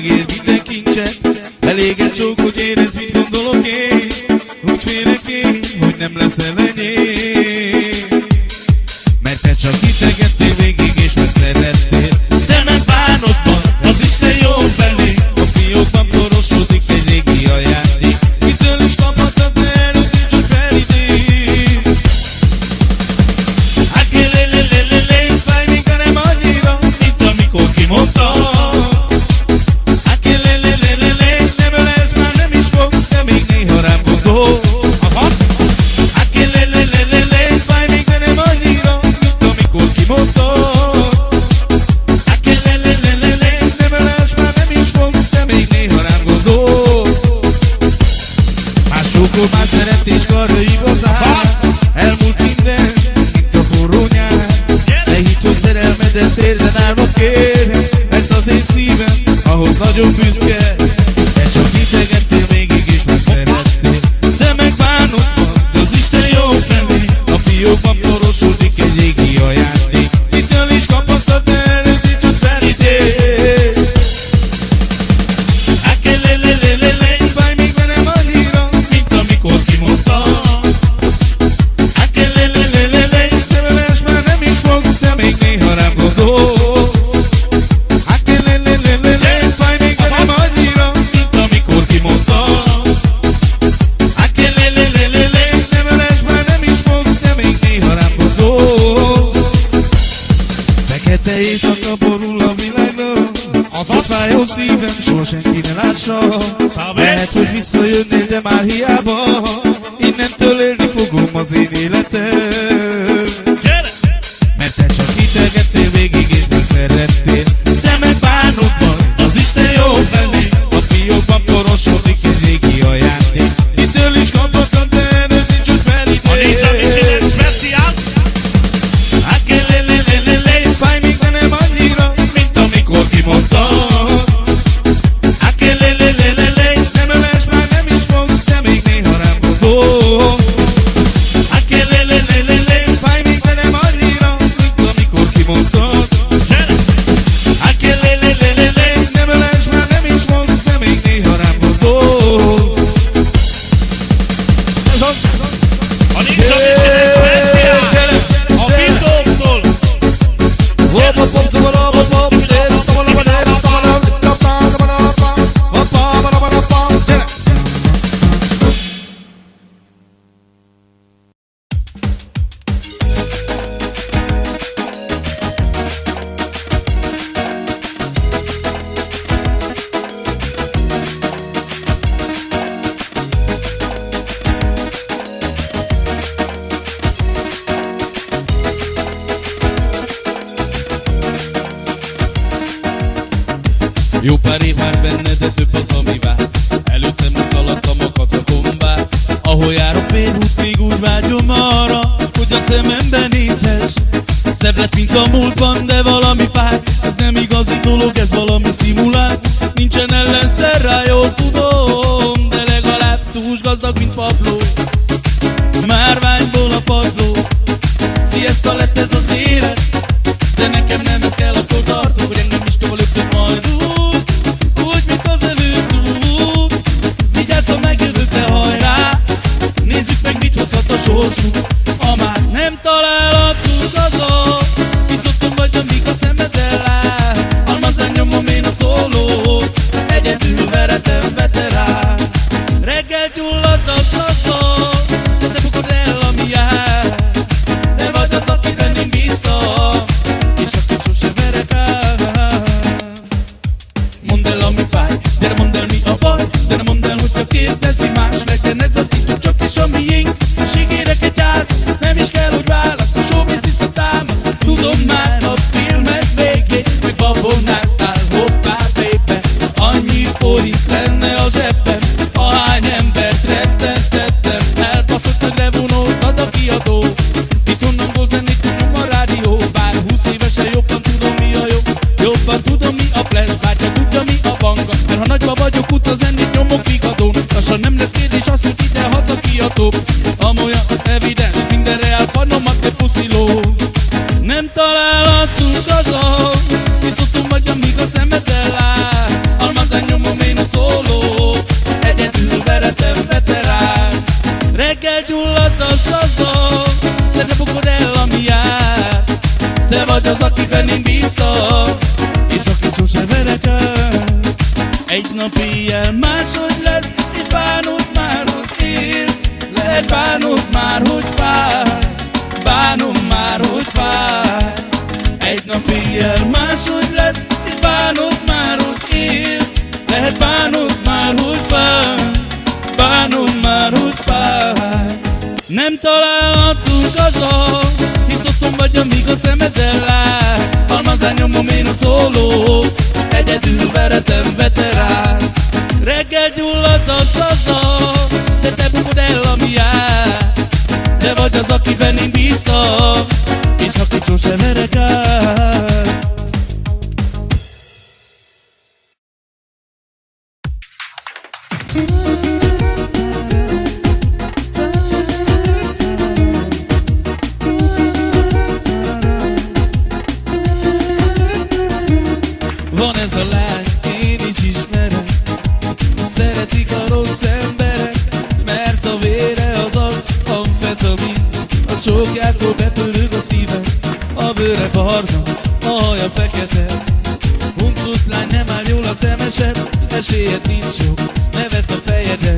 megért minden kincset. Elég egy csók, hogy érezd, mit gondolok én. Úgy félek én, hogy nem leszel enyém. Mert te csak integettél végig és megszerettél. De megbánodban az Isten jó felé. A fiókban porosodik egy régi ajándék. Mitől is kaphattad el, hogy nincs, hogy felidéz. Fáj még, de nem annyira, mint amikor kimondtam. Nem ölelsz, már nem is fogsz, de még néha rám gondolsz. Fáj még, de nem annyira, mint amikor kimondtam. Nem ölelsz, már nem is fogsz, de még néha rám gondolsz. Más csókol, más szeretés karja igazán. Elmúlt minden, mint a forró nyár. Ne hidd, hogy szerelmedet érden álmok kér. Mert az én szívem ahhoz nagyon büszke. Te csak integettél végig és megszerettél. De megbánodban, az Isten jó felé. A fiókban porosodik egy régi ajándék. Mitől is kaphattad el, hogy nincs, hogy felidéz. Fáj még, de nem annyira, mint amikor kimondtam. Nem ölelsz, már nem is fogsz, de még néha rám gondolsz. Fáj még, de nem annyira, mint amikor kimondtam. Nem ölelsz, már nem is fogsz, de még néha rám gondolsz. Fekete éjszaka borul a világban. Hogy fájó szívem, soha senki ne lássa. Lehet, hogy visszajönnél, de már hiába. Innentől élni fogom az én életem. Mert te csak integettél végig és megszerettél. De megbánodban az Isten jó felé. A fiókban porosodik egy régi ajándék. Mitől is kaphattad el, hogy nincs, hogy felidéz. Fáj még, de nem annyira, mint amikor kimondtam. Nem ölelsz, már nem is fogsz, de még néha rám gondolsz. Fáj még, de nem annyira, mint amikor kimondtad. Nem ölelsz, már nem is fogsz, de még néha rám gondolsz. Ez az! A Ninja Mission speciál! A Bildóktól! Jó pár év már benne, de több az, ami vár. Előttem utalattam a katakombát. Ahol járok félút, még úgy vágyom arra, hogy a szemembe nézhess. Szebb lett, mint a múltban, de valami fáj. Ez nem igazi dolog, ez valami szimulált. Nincsen ellenszer rá, jól tudom, de legalább túls gazdag, mint Pablo. Márványból a padló. Siesta lett ez az élet, de nekem nem ez kell, akkor tartok, hogy engem is tovább löptök majd úgy. Úgy, mint az előttünk. Vigyázz, ha megjövök, de hajrá. Nézzük meg, mit hozhat a sorsunk. Ha már nem találhatunk azon, izottam vagy, amíg a szemed nap éjjel máshogy lesz, és bánod már, hogy élsz. Lehet bánod már, hogy fáj, bánom már, hogy fáj. Egy nap éjjel máshogy lesz, és bánod már, hogy élsz. Lehet bánod már, hogy fáj, bánom már, hogy fáj. Nem találhatunk azon, hisz otthon vagy, amíg a szemeden lát. Almazán nyomom én a szólót, egyedül veretem veterán. Reggel gyullad a szaza, de te bukod el, ami jár. Te vagy az, akiben én bíztam, és akit sosem verek át. Van ez a lány, én is ismerem, szeretik a rossz emberek, mert a vére az az amfetamin. A csókjától bepörög a szívem, a bőre barna, a haja fekete. Huncut lány, nem áll jól a szemesed, esélyed nincs jó, nevet a fejeden.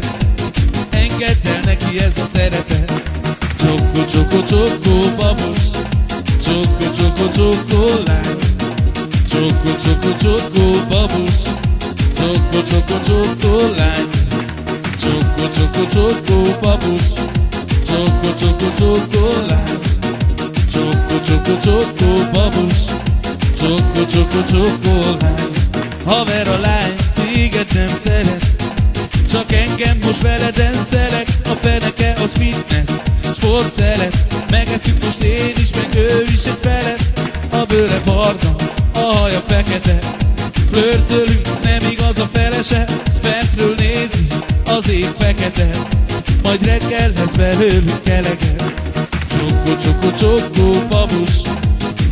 Engedd el neki, ez a szeretet. Csokko, csokko, csokko, babos, csokko, csokko, csokko, lány. Csokko, csokko, csokko, babus, csokko, csokko, csokko, lány. Csokko, csokko, csokko, babus, csokko, csokko, csokko, lány. Csokko, csokko, csokko, babus, csokko, csokko, csokko, lány. Haver a lány, téged nem szeret, csak engem most veleden szelek. A feneke az fitness, sport szeret, megeszünk most én is, meg ő is egy felet. A bőre barna, a haja fekete, flörtölünk, nem igaz a felese. Fentről nézi, az ég fekete, majd reggel lesz belőlük elegem. Csokko, csokko, csokko, babus,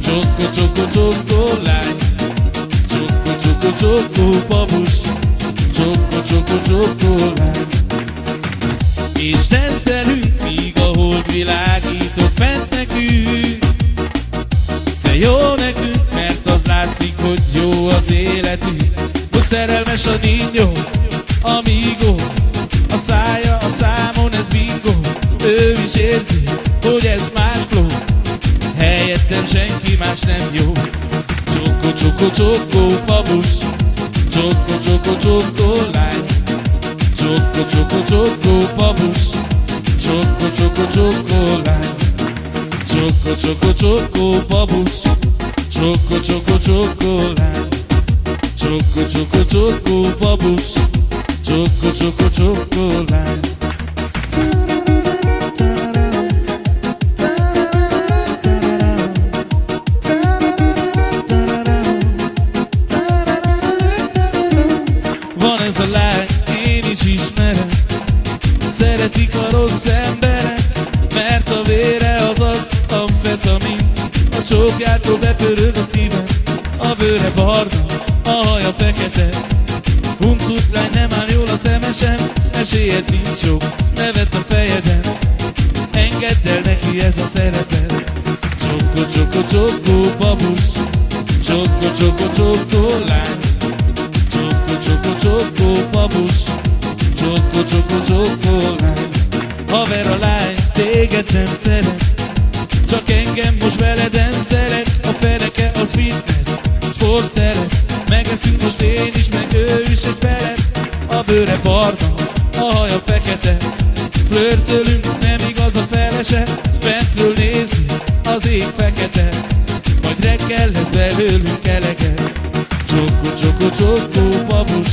csokko, csokko, csokko, lány. Csokko, csokko, csokko, babus, csokko, csokko, csokko, lány. Isten szerint, míg a hold világított fent nekünk, de jó nekünk, mert az látszik, hogy jó az életünk. Most szerelmes a ninyo, amigo, a szája a számon, ez bingo. Ő is érzi, hogy ez más flow, helyettem senki más nem jó. Csokko, csokko, csokko, babus, csokko, csokko, csokko, lány. Csokko, csokko, csokko, babus, csokko, csokko, csokko, lány. Csokko, csokko, csokko, babus, csokko, csokko, csokko, lány. Csokko, csokko, csokko, babus, csokko, csokko, csokko, lány. Van ez a lány, én is ismerem, szeretik a rossz emberek, mert a vére az az amfetamin. A csókjától bepörög a szívem, a bőre barna, a haja fekete. Huncut lány, nem áll jól a szemesem, esélyed nincs jó, nevet a fejeden. Engedd el neki, ez a szeretet. Csokko, csokko, csokko, babus, csokko, csokko, csokko, lány. Csokko, csokko, csokko, babus, csokko, csokko, csokko, lány. Haver a lány, téged nem szeret, csak engem most veleden szeret. A feneke az fitness, sport szeret, megeszünk most én is, meg ő is egy felet. A bőre barna, a haja fekete, flörtölünk, nem igaz a felese. Fentről nézi, az ég fekete, majd reggel lesz belőlünk elegem. Csokko, csokko, csokko, babus,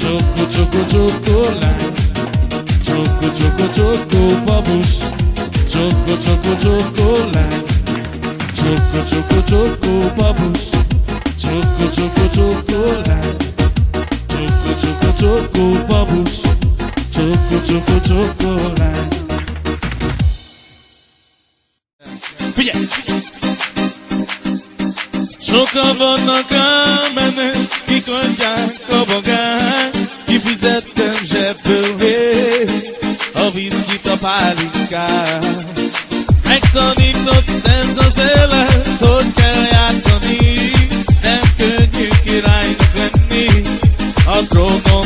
csokko, csokko, csokko, lány. Csokko, csokko, csokko, babus, csokko, csokko, csokko, lány. Csokko, csokko, csokko, babus, csokko, csokko, csokko, lány. Csokko, csokko, csokko, babus, csokko, csokko, csokko, lány. Figyelj! Sokan vannak elmennek, kik adják a bagát. Kifizettem zsebből a viszkit, a pálinkát. Megtanított ez az élet, hogy kell játszani. Nem könnyű királynak lenni, a trónon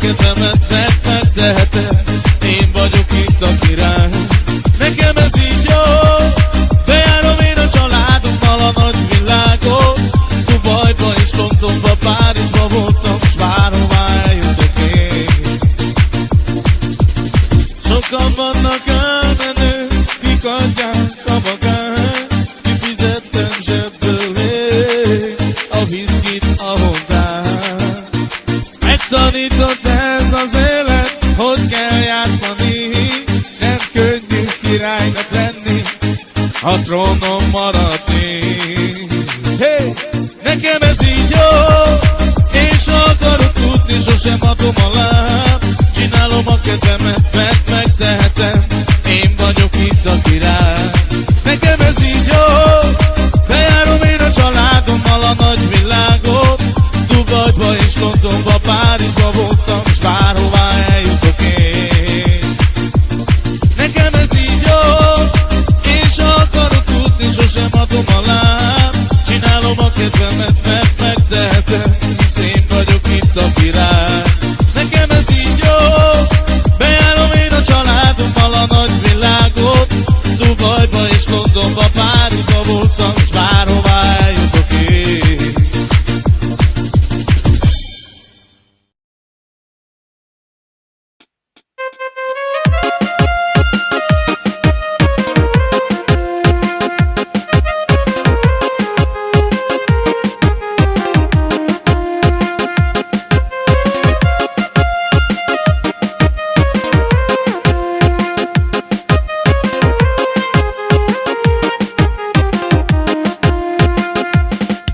kedvemet megtehetem. Én vagyok itt a király, nekem ez így jó. Bejárom én a családommal a nagyvilágot. Dubajba és Londonba, Párizsba voltam, s bárhová eljutok én. Sokan vannak elmenők, kik adják a magát. Kifizettem zsebből én a viszkit, a hondát. Megtanított ez az élet, hogy kell játszani. Nem könnyű királynak lenni, a trónon maradni. Hey! Nekem ez így jó, és ha akarok tudni, sosem adom alá. Csinálom a kedvemet, mert megtehetem. Én vagyok itt a király, nekem ez így jó. Bejárom én a családommal a nagyvilágot. Dubajba és Londonba, Párizsba voltam, s bárhová eljutok én. Nekem ez így jó, és ha akarok tudni, sosem adom alá. Csinálom a kedvemet, mert megtehetem, hisz én vagyok itt a király. Nekem ez így jó, bejárom én a családommal a nagyvilágot. Dubajba és Londonba, Párizsba voltam, s bárhová eljutok én.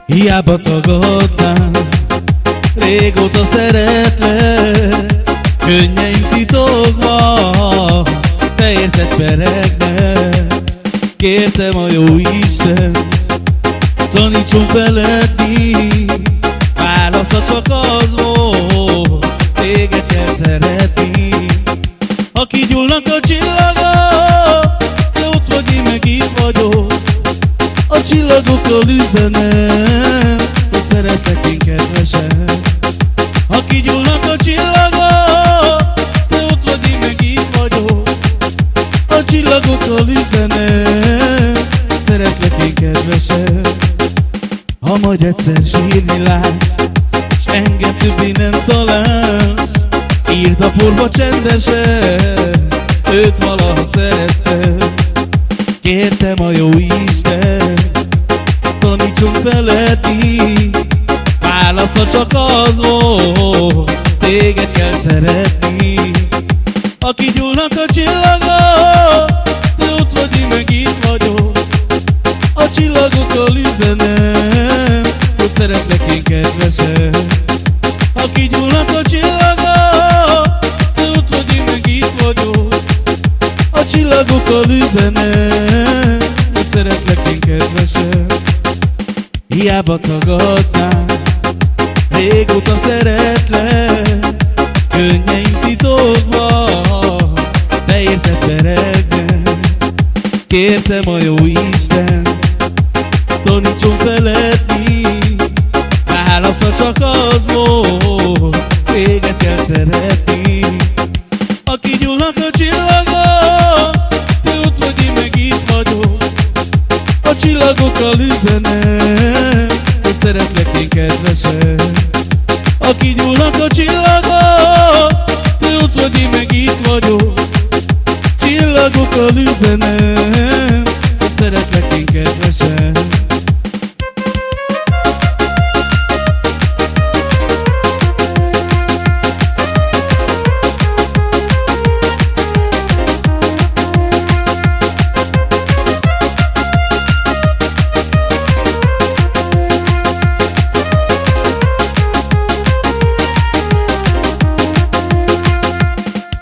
Hiába tagadnám, régóta szeretlek. Könnyeim titokban, te érted peregnek. Kértem a jó Istent, tanítson feledni. Válasza csak az volt, téged kell szeretni. Ha kigyullnak a csillagok, te ott vagy, én meg itt vagyok. A csillagokkal üzenem, hogy szeretlek én kedvesem. Ha kigyullnak a csillagok, te ott vagy, én meg itt vagyok. A csillagokkal üzenem, szeretlek én kedvesem. Ha majd egyszer sírni látsz, s engem többé nem találsz, írd a porba csendesen, őt valaha szerettem. Kértem a jó Istent, tanítson feledni. Válasza csak az volt, téged kell szeretni. Ha kigyullnak a csillagok, te ott vagy, én meg itt vagyok. A csillagokkal üzenem, hogy szeretlek én kedvesem. Ha kigyullnak a csillagok, te ott vagy, én meg itt vagyok. A csillagokkal üzenem, hogy szeretlek én kedvesem. Hiába tagadnám, régóta szeretlek. Könnyeim titokban, te érted peregnek. Kértem a jó Istent, tanítson feledni. Válasza csak az volt, téged kell szeretni. Ha kigyullnak a csillagok, te ott vagy, én meg itt vagyok. A csillagokkal üzenem, hogy szeretlek én kedvesem. Ha kigyullnak a csillagok, te ott vagy, én meg itt vagyok. Csillagokkal üzenem, hogy szeretlek én kedvesem.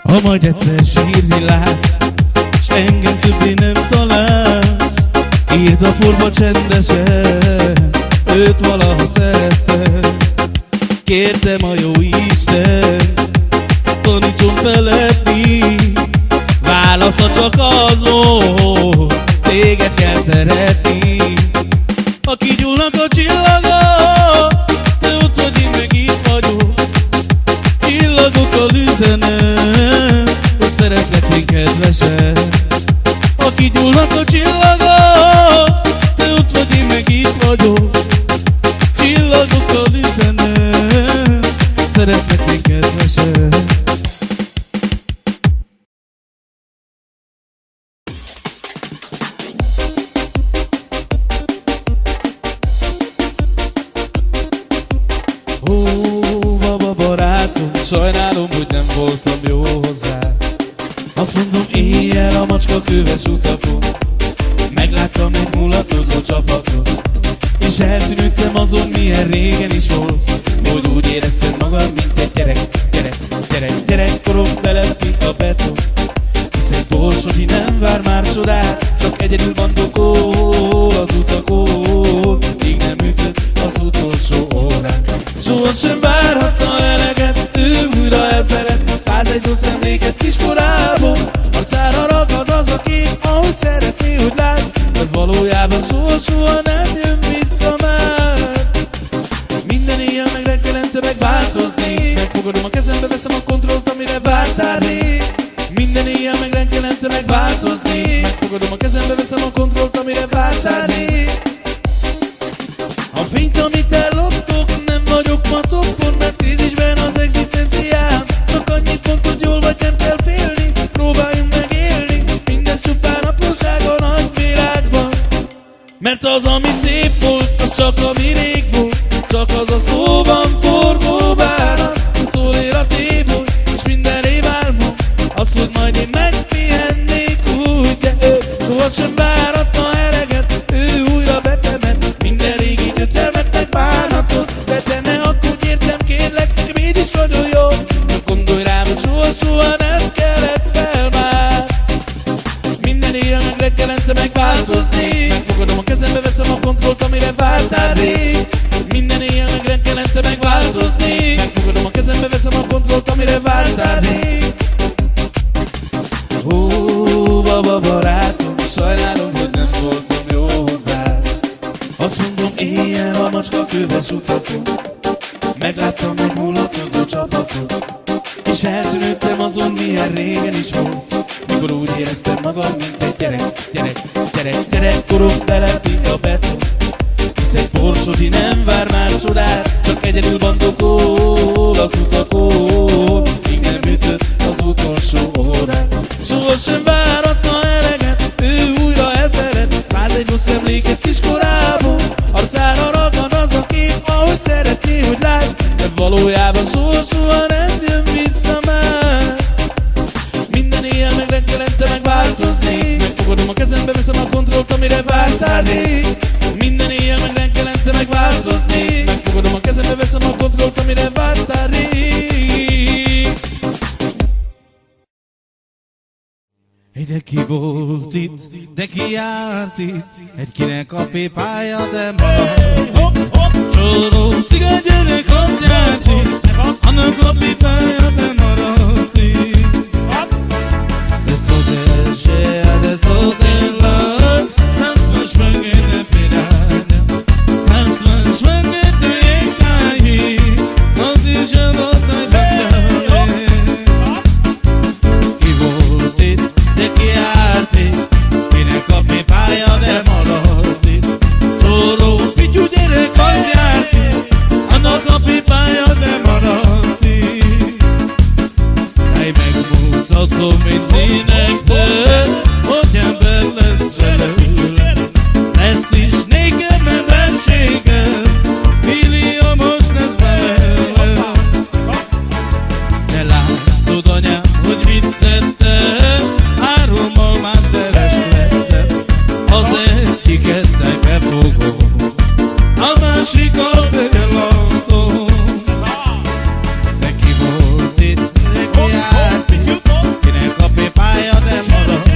Ha majd egyszer sírni látsz, s engem többé nem találsz, írd a porba csendesen, őt valaha szerettem. Kértem a jó Istent, tanítson feledni. Válasza csak az volt, téged kell szeretni. Ha kigyullnak a csillagok, te ott vagy, én meg itt vagyok. Csillagokkal üzenem, hogy szeretlek még kedvesen. Ha kigyullnak a csillagok, te ott vagy, én meg itt vagyok. Csillagokkal üzenem, szeretlek még kedvesen. Baba barátom, sajnálom, hogy nem voltam jó hozzá. Azt mondom, éjjel a macska köves utakon megláttam egy mulatozó csapatot, és eltűnődtem azon, milyen régen is volt, hogy úgy éreztem magam, mint egy gyerekkorom belepi a beton. Hisz egy Borsodi nem vár már csodát, csak egyedül bandokol az utakon, míg nem ütött az utolsó órán. Sohasem várhatta eleget, ő újra elfeled 101 rossz emléket kiskorából. Arcára ragad az a kép, ahogy szeretné, hogy lát, de valójában soha nem jön vissza már. Minden éjjel meg reggelente megváltozni, megfogadom a kezembe, veszem a kontrollt, amire vártál rég. Minden éjjel meg reggelente megváltozni, megfogadom a kezembe, veszem a kontrollt, amire vártál rég. A fényt, amit elloptok, nem vagyok ma toppon, mert krízisben az egzisztenciám. Csak annyit pont, hogy jól vagy, nem kell félni, próbáljunk megélni, mindez csupán apróság a nagy világban. Mert az, ami szép volt, az csak ami rég volt, csak az a szóban forgó bánat, hogy szól életéből, és minden év álmom, az, hogy majd én megpihennék úgy, de ő sohasem várhatna eleget, ő újra betemet, minden régi gyötrelmet meg bánatot. De te ne aggódj, értem, kérlek, nekem így is nagyon jó, csak gondolj rám, hogy soha nem kellett fel már. Minden éjjel meg reggelente megváltozni, megfogadom a kezembe, veszem a kontrollt, amire vártál rég. Minden éjjel meg reggelente megváltozni, megfogadom a kezembe, veszem a kontrollt, amire vártál rég. Baba barátom, sajnálom, hogy nem voltam jó hozzád. Azt mondom, éjjel a macska köves utakon megláttam egy mulatozó csapatot, és eltűnődtem azon, milyen régen is volt, mikor úgy éreztem magam, mint egy gyerekkorom belepi a beton. Hisz egy Borsodi nem vár már csodát, csak egyedül bandokol az utakon, míg nem ütött az utolsó órán. Sohasem várhatna eleget, ő újra elfeled 101 rossz emléket kiskorából. Arcára ragad az a kép, ahogy szeretné, hogy lásd, de valójában soha nem jön vissza már. Minden éjjel meg reggelente megváltozni, megfogadom a kezembe, veszem a kontrollt, amire vártál rég. Minden éjjel meg reggelente megváltozni, megfogadom a kezembe, veszem a kontrollt, amire vártál rég. De ki volt itt, de ki járt itt, egy kinek a pépája, de maradt. Csoró cigány gyerek az járt itt, annak a pépája, de maradt itt. De szót el love, sans magenne piragna, sans magenne cahi, non déjà volta bene. Ki volt itt, de ki járt itt, kinek a pépája, de maradt itt. Csoró pityú gyerek az járt itt, annak a pépája, de maradt itt. Hely megmutatom mindenek, de hogy ember lesz belőle. Lesz is nékem emberségem, milliómos lesz belőle. De látod, anyám, hogy mit tettem, 3 almás derest lettem. Az egyiket befogom, a másikat eladom. De ki volt itt, de ki járt itt, kinek a pépája, de maradt.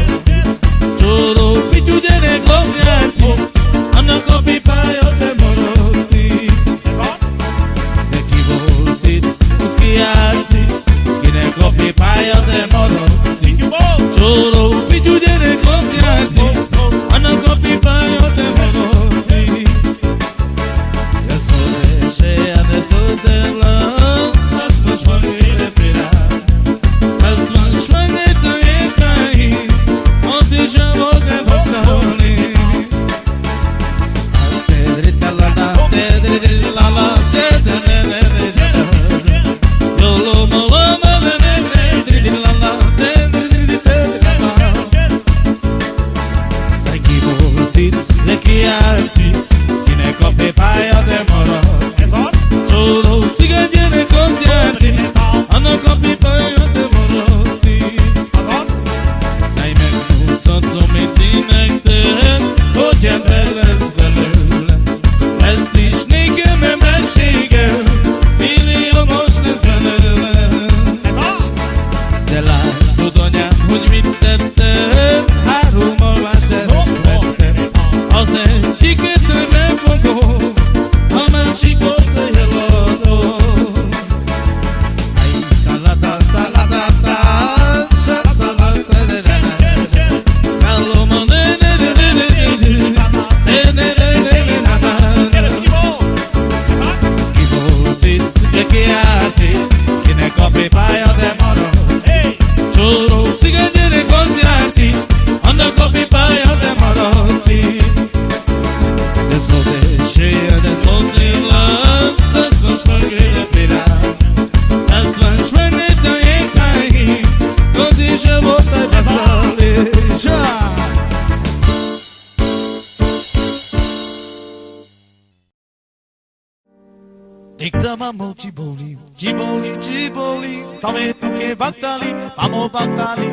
Dictamamo Ciboli, Ciboli, Ciboli, tome tu que bactali, vamos bactali.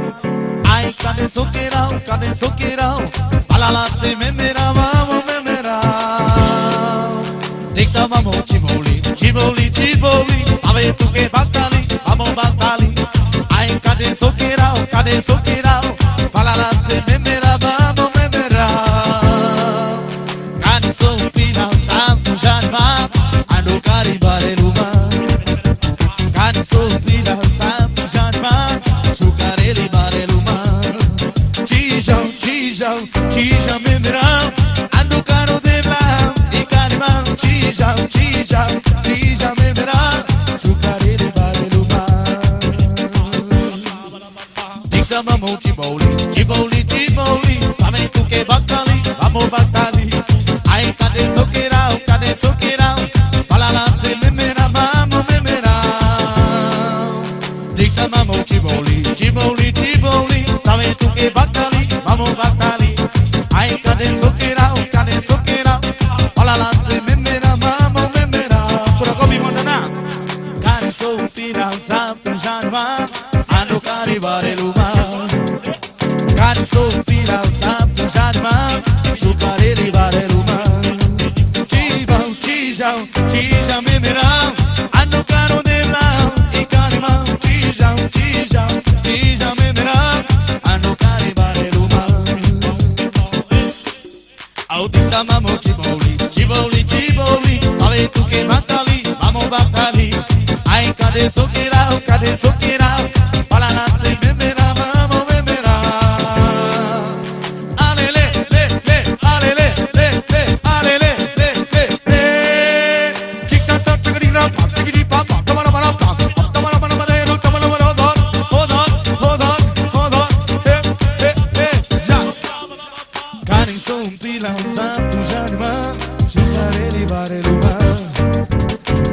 Ay, cane soquerao, balalate memera, vamos memera. Dictamamo Ciboli, Ciboli, Ciboli, tome tu que bactali, vamos bactali. Ay, cane soquerao, balalate memera, vamos memera. Cane soquerao, santo jarma. Ando caribare luma, can sofira santo jarma, chucarele bare luma. Chijão memera, ando caro de blau e carimão. Chijão memera, chucarele bare luma. Dictamamo Ciboli, também tu que bactali, vamos bactali. Ai, cadê soqueirão? Balalate memera, vamos memera. Dictamamo Ciboli, também tu que bactali, vamos bactali. Ai, cadê soqueirão? Balalate memera, vamos memera. Por aqui me mandana. Cane sofira, santo jarma, ando caribare luma. Cane sofira, santo jarma, chucarele bare luma. Chijão memera, ando caro de blau e carimão. Chijão memera, ando caribare luma. Ao dictamamo Ciboli, ave tu que bactali, vamos bactali. Ai, cadê soqueirão? Balalate memera, vamos memera. Alele. Santo jarma, chucarele bare luma.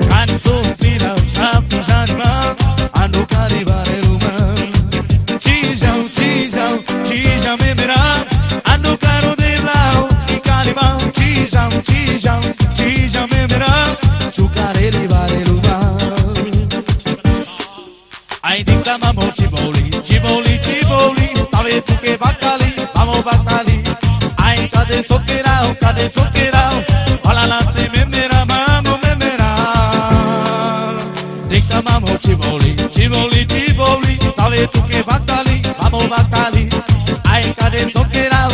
Cane sofira, santo jarma, ando caribare luma. Chijão memera, ando caro de blau e carimão. Chijão memera, chucarele bare luma. Ai, dictamamo Ciboli, talvez tu que bactali, vamos bactali. Ai, cadê soqueirão? Balalate memera, vamos memera. Dictamamo Ciboli, talvez tu que bactali, vamos bactali. Ai, cadê soqueirão?